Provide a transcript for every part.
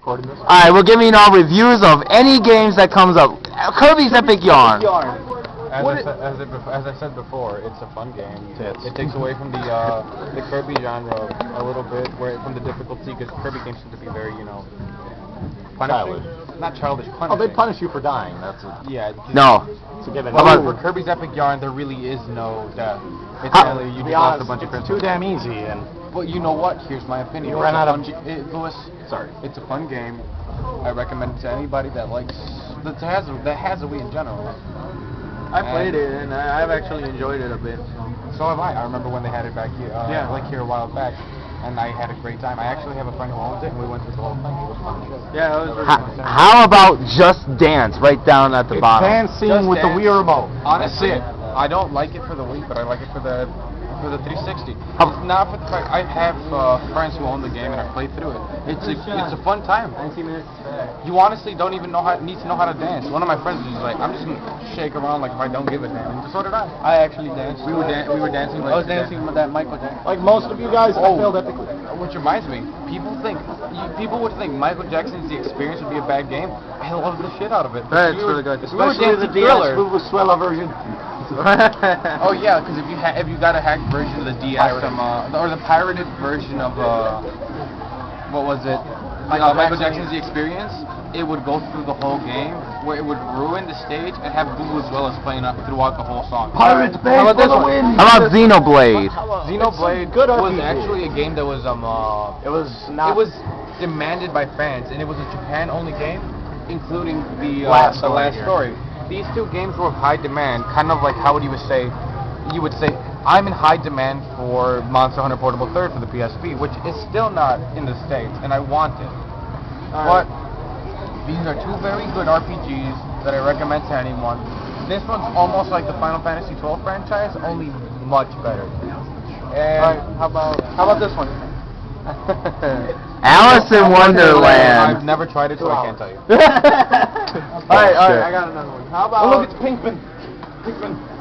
recording this? Alright, we're giving our reviews of any games that comes up. Kirby's Epic Yarn. As I said before, it's a fun game. It takes away from the Kirby genre a little bit, from the difficulty, because Kirby games seem to be very, punishing. Not childish, punishing. Oh, they punish you for dying. That's it. Yeah. No. Well, for Kirby's Epic Yarn, there really is no death. It's really you just lost a bunch of it's crystals. too damn easy, and But you know what? Here's my opinion. You ran out of Louis. Sorry. It's a fun game. I recommend it to anybody that has a Wii in general. I played it, and I've actually enjoyed it a bit. So have I. I remember when they had it back here, here a while back, and I had a great time. I actually have a friend who owns it, and we went through the whole thing. It was fun. Yeah, it was really fun. How about Just Dance right down at the bottom? Dancing Just with the Dance. Wii remote. Honestly, I don't like it for the Wii, but I like it for the 360. It's not for the fact I have friends who own the game and I played through it. It's a fun time. 90 minutes. You honestly don't even need to know how to dance. One of my friends was just like, I'm just gonna shake around like if I don't give a damn. And so did I. I actually danced. We were dancing. Like I was dancing with that Michael Jackson. Like most of you guys, I failed epically. Which reminds me, people would think Michael Jackson's The Experience would be a bad game. I love the shit out of it. It's really good. Especially the DS Venezuela version. Oh yeah, because if you got a hacked version of the DS or the pirated version of what was it? Michael Jackson's The Experience, it would go through the whole game where it would ruin the stage and have Google as well as playing throughout the whole song. Pirates Bay for the win. How about Xenoblade? Xenoblade was actually a game that was it was demanded by fans, and it was a Japan-only game, including the last story. These two games were of high demand, kind of like how you would say, I'm in high demand for Monster Hunter Portable 3rd for the PSP, which is still not in the States, and I want it. But these are two very good RPGs that I recommend to anyone. This one's almost like the Final Fantasy XII franchise, only much better. And how about this one? Alice in Wonderland. I've never tried it, so I can't tell you. Alright, I got another one. How about... Oh, look, it's Pinkman.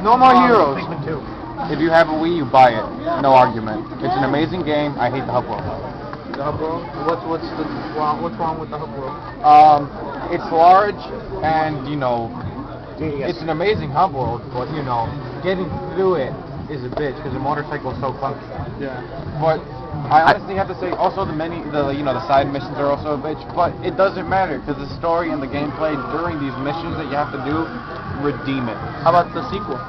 No More Heroes. Pinkman 2. If you have a Wii, you buy it. No argument. It's an amazing game. I hate the hub world. The hub world? What's wrong with the hub world? It's large, and it's an amazing hub world, but getting through it is a bitch because the motorcycle is so clunky. Yeah. But I honestly have to say, also the side missions are also a bitch, but it doesn't matter because the story and the gameplay during these missions that you have to do redeem it. How about the sequel?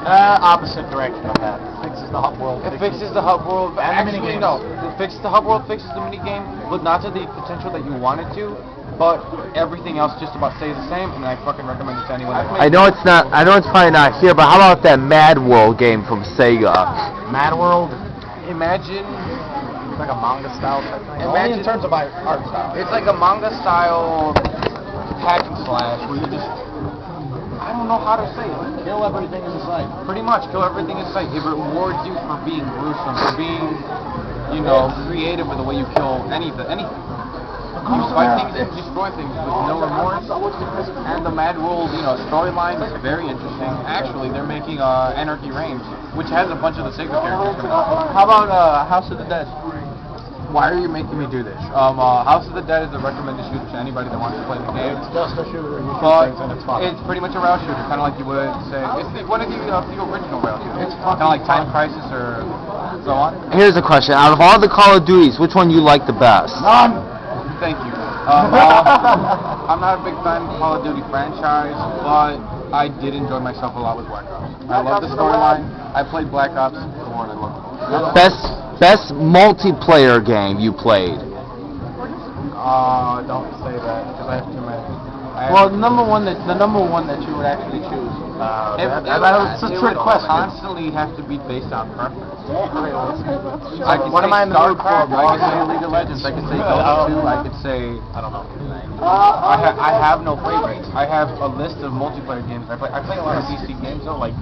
Opposite direction of that. It fixes the hub world. It fixes the hub world. And the Actually, minigames. no. It fixes the hub world, fixes the minigame, but not to the potential that you want it to. But everything else just about stays the same, and I fucking recommend it to anyone. I know it's probably not here, but how about that Mad World game from Sega? Mad World. Imagine It's like a manga style type thing. Imagine- Only in terms of art style. it's like a manga style hack and slash where you just, I don't know how to say it. Kill everything in sight. Pretty much kill everything in sight. It rewards you for being gruesome, for being, creative with the way you kill anything. You fight things and destroy things with no remorse. And the Mad World, storyline is very interesting. Actually, they're making Anarchy Reigns, which has a bunch of the Sega characters coming out. How about House of the Dead? Why are you making me do this? House of the Dead is a recommended shooter to anybody that wants to play the game. It's just a shooter and you shoot But things and it's fun. it's pretty much a rail shooter, kind of like you would say. It's one of the original rail shooters. It's kind of like Time Crisis or so on. Here's a question. Out of all the Call of Duties, which one you like the best? None. Thank you. I'm not a big fan of the Call of Duty franchise, but I did enjoy myself a lot with Black Ops. I love the storyline. I played Black Ops 4 and I loved it. Best multiplayer game you played? Don't say that because I have too many. Well, the number one that you would actually choose. That's a trick question. Constantly have to be based on preference. I could what say am I in the mood for? StarCraft, I could say League of Legends, I could say Dota 2, I could say, I don't know. I have no favorites. I have a list of multiplayer games. I play a lot of PC games though, like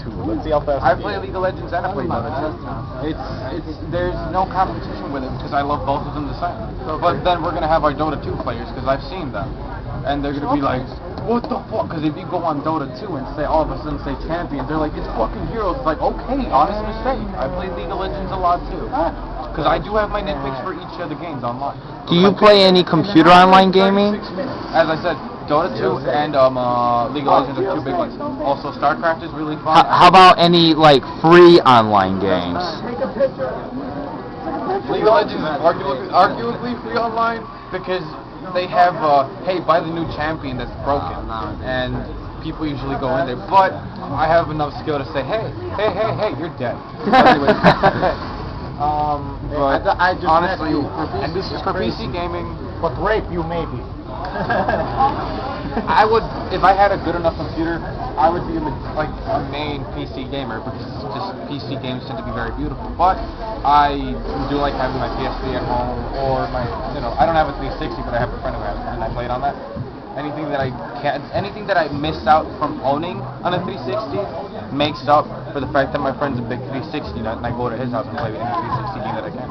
2. Let's see how fast. I play League of Legends and I play Dota 2. There's no competition with it because I love both of them the same. But then we're gonna have our Dota 2 players because I've seen them. and they're gonna be like, what the fuck? Because if you go on Dota 2 and say all of a sudden say champions, they're like, it's fucking heroes. It's like, okay, honest mistake. I play League of Legends a lot too. Because I do have my nitpicks for each of the games online. Do you play any computer online gaming? As I said, Dota 2 and League of Legends are two big ones. Also, StarCraft is really fun. How about any like free online games? League of Legends is arguably free online because they have, hey, buy the new champion that's broken, and people usually go in there. But I have enough skill to say, hey, you're dead. But anyways, but I just honestly, and this is for PC gaming, but rape you maybe. I would, if I had a good enough computer, I would be like a main PC gamer because just PC games tend to be very beautiful. But I do like having my PS3 at home or my, I don't have a 360, but I have a friend who has it, and I played on that. Anything that I miss out from owning on a 360 makes up for the fact that my friend's a big 360 nut, and I go to his house and play any 360 game that I can.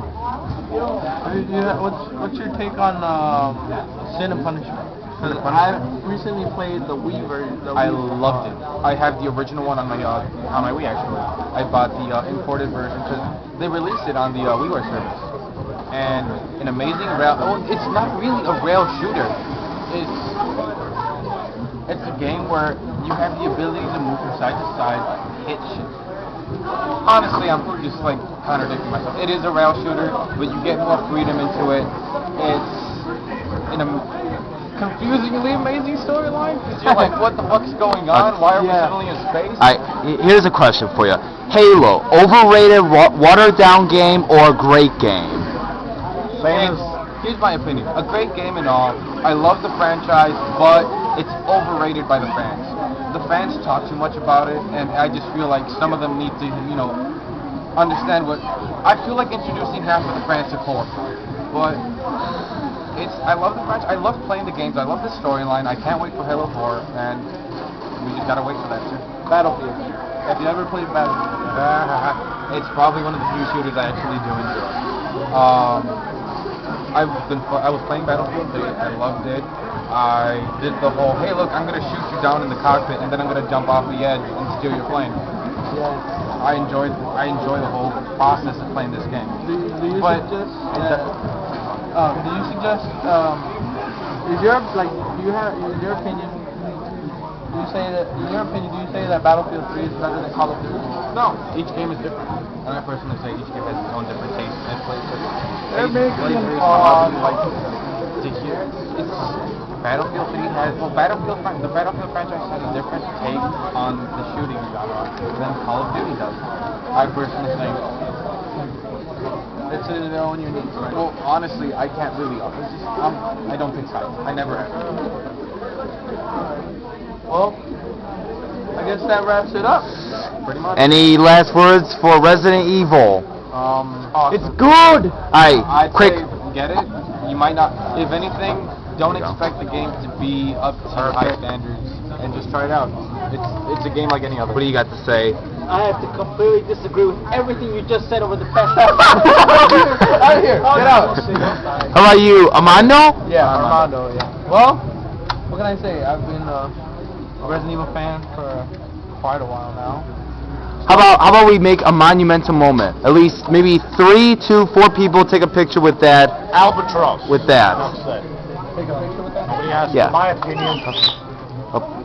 What's your take on Sin and Punishment? I recently played the Wii version. I loved it. I have the original one on my Wii actually. I bought the imported version because they released it on the WiiWare service. And an amazing rail. Oh, it's not really a rail shooter. It's a game where you have the ability to move from side to side, hit shit. Honestly, I'm just like contradicting myself. It is a rail shooter, but you get more freedom into it. It's in a confusingly amazing storyline because you're like, what the fuck's going on? Why are we suddenly in space? Here's a question for you. Halo, overrated, watered down game, or great game? Here's my opinion. A great game and all. I love the franchise, but it's overrated by the fans. The fans talk too much about it, and I just feel like some of them need to, understand what. I feel like introducing half of the fans to core, but I love the franchise. I love playing the games. I love the storyline. I can't wait for Halo 4, and we just gotta wait for that too. Battlefield. Have you ever played Battlefield? It's probably one of the few shooters I actually do enjoy. I was playing Battlefield 3. I loved it. I did the whole, hey look, I'm gonna shoot you down in the cockpit, and then I'm gonna jump off the edge and steal your plane. Yeah. I enjoy the whole process of playing this game. Do you suggest is your opinion? Do you say that Battlefield 3 is better than Call of Duty? No, each game is different. And I personally say each game has its own different taste and plays They're making like to hear. It's Battlefield 3 has the Battlefield franchise has a different take on the shooting genre than Call of Duty does. I personally think it's their own unique. Right? Well, honestly, I can't really. I don't pick sides. I never have. Well, I guess that wraps it up. Pretty much. Any last words for Resident Evil? Awesome. It's good! I'd quick. say get it. You might not. If anything, don't expect the game to be up to high standards, and just try it out. It's a game like any other. What do you got to say? I have to completely disagree with everything you just said over the past. Out of here! Get out! How about you, Armando? Yeah, Armando. Yeah. Well, what can I say? I've been a Resident Evil fan for quite a while now. How about we make a monumental moment? At least maybe 3 to 4 people take a picture with that. Albatross. With that. Enough said. Take a picture with that? Nobody asked Yeah. my opinion.